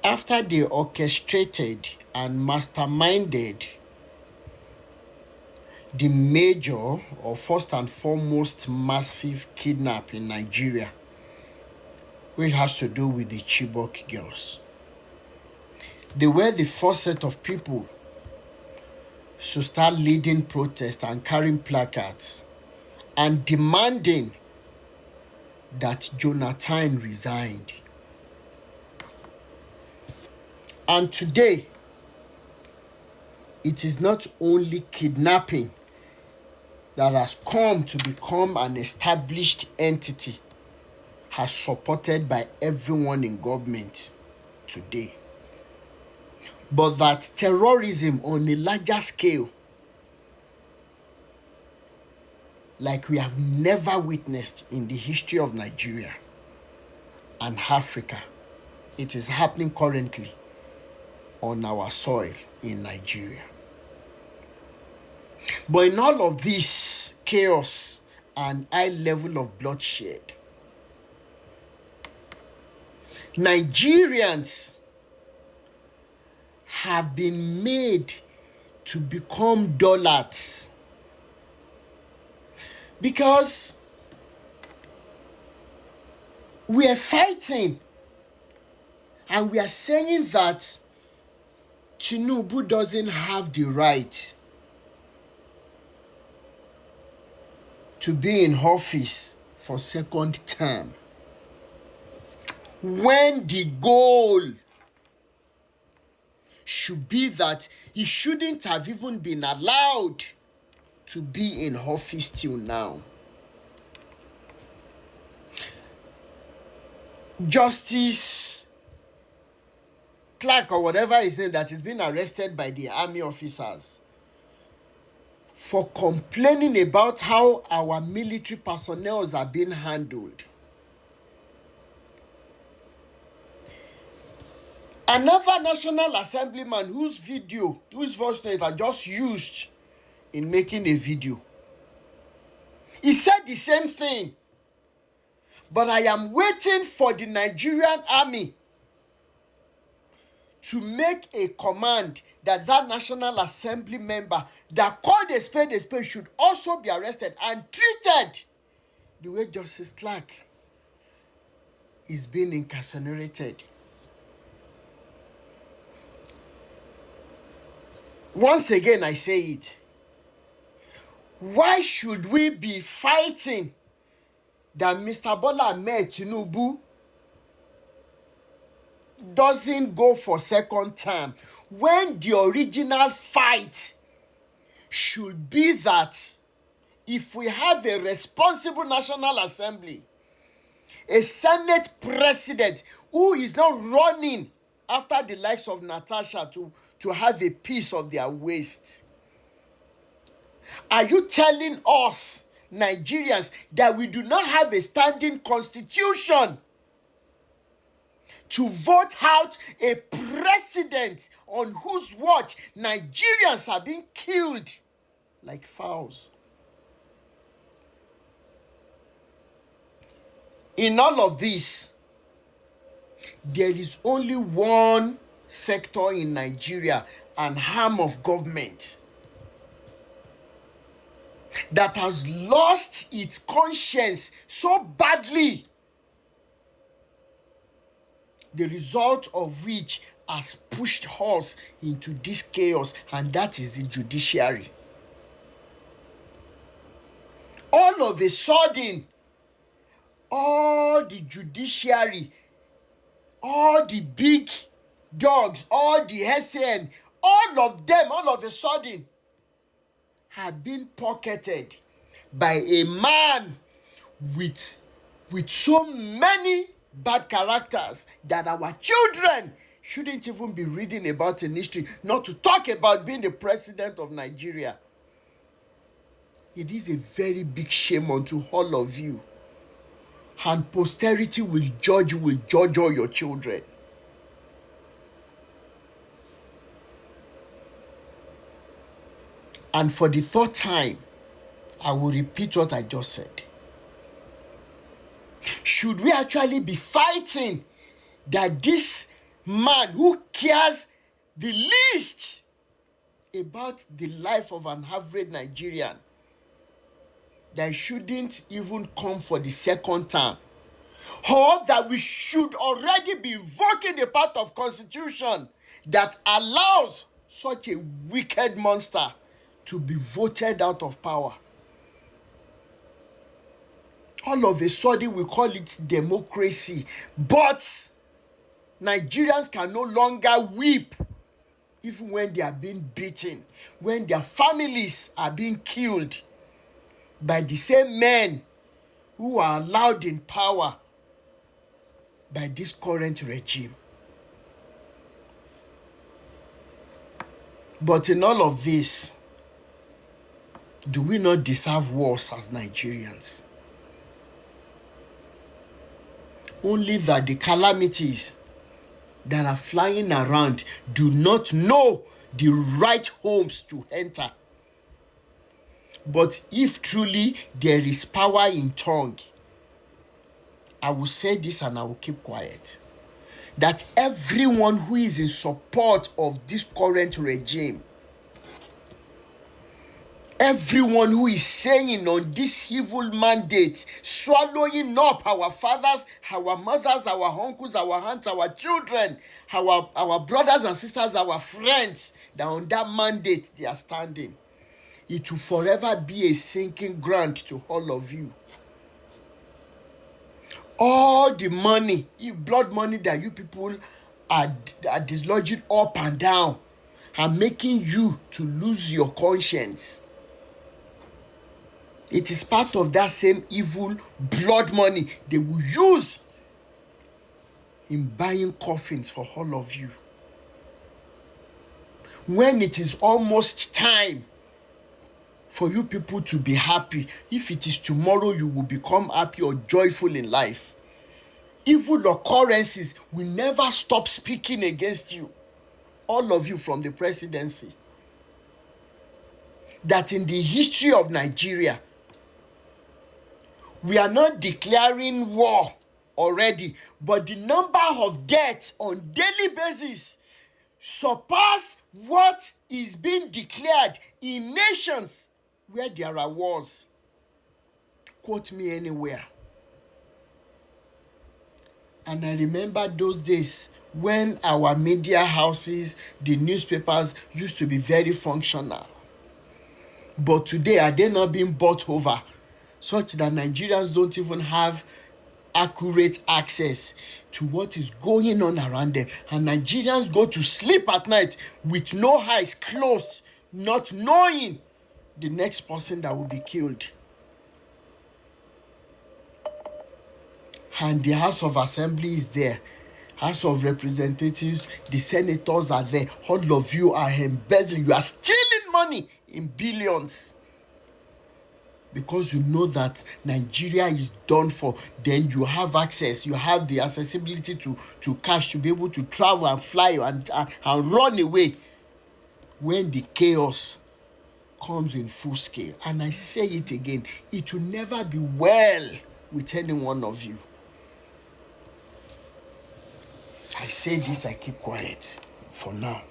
after they orchestrated and masterminded the major or first and foremost massive kidnap in Nigeria, which has to do with the Chibok girls. They were the first set of people to start leading protests and carrying placards and demanding that Jonathan resigned. And today, it is not only kidnapping that has come to become an established entity, has supported by everyone in government today, but that terrorism on a larger scale, like we have never witnessed in the history of Nigeria and Africa, it is happening currently on our soil in Nigeria. But in all of this chaos and high level of bloodshed, Nigerians have been made to become dullards, because we are fighting and we are saying that Tinubu doesn't have the right to be in office for second term, when the goal should be that he shouldn't have even been allowed to be in office till now. Justice Clark, or whatever his name, that is being arrested by the army officers for complaining about how our military personnel are being handled. Another National Assemblyman whose voice note I just used in making a video, he said the same thing. But I am waiting for the Nigerian army to make a command that National Assembly member that called a spade should also be arrested and treated the way Justice Clark is being incarcerated. Once again, I say it. Why should we be fighting that Mr. Bola Ahmed Tinubu doesn't go for second term, when the original fight should be that if we have a responsible National Assembly, a Senate president who is not running after the likes of Natasha to have a piece of their waist? Are you telling us, Nigerians, that we do not have a standing constitution to vote out a president on whose watch Nigerians are being killed like fowls? In all of this, there is only one sector in Nigeria, an arm of government, that has lost its conscience so badly, the result of which has pushed us into this chaos, and that is the judiciary. All of a sudden, all the judiciary, all the big dogs, all the SN, all of them, all of a sudden, have been pocketed by a man with so many bad characters that our children shouldn't even be reading about in history, not to talk about being the president of Nigeria. It is a very big shame unto all of you, and posterity will judge all your children. And for the third time, I will repeat what I just said. Should we actually be fighting that this man who cares the least about the life of an average Nigerian, that shouldn't even come for the second term, or that we should already be invoking a part of constitution that allows such a wicked monster to be voted out of power. All of a sudden we call it democracy, but Nigerians can no longer weep even when they are being beaten, when their families are being killed by the same men who are allowed in power by this current regime. But in all of this, do we not deserve worse as Nigerians? Only that the calamities that are flying around do not know the right homes to enter. But if truly there is power in tongue, I will say this and I will keep quiet, that everyone who is in support of this current regime, everyone who is saying on this evil mandate, swallowing up our fathers, our mothers, our uncles, our aunts, our children, our brothers and sisters, our friends, that on that mandate they are standing, it will forever be a sinking ground to all of you. All the money, blood money that you people are dislodging up and down, are making you to lose your conscience. It is part of that same evil blood money they will use in buying coffins for all of you. When it is almost time for you people to be happy, if it is tomorrow you will become happy or joyful in life, evil occurrences will never stop speaking against you. All of you from the presidency. That in the history of Nigeria, we are not declaring war already, but the number of deaths on daily basis surpass what is being declared in nations where there are wars. Quote me anywhere. And I remember those days when our media houses, the newspapers, used to be very functional. But today, are they not being bought over, such that Nigerians don't even have accurate access to what is going on around them? And Nigerians go to sleep at night with no eyes closed, not knowing the next person that will be killed. And the House of Assembly is there. House of Representatives, the senators are there. All of you are embezzling. You are stealing money in billions. Because you know that Nigeria is done for. Then you have access. You have the accessibility to cash, to be able to travel and fly and run away when the chaos comes in full scale. And I say it again, it will never be well with any one of you. I say this, I keep quiet for now.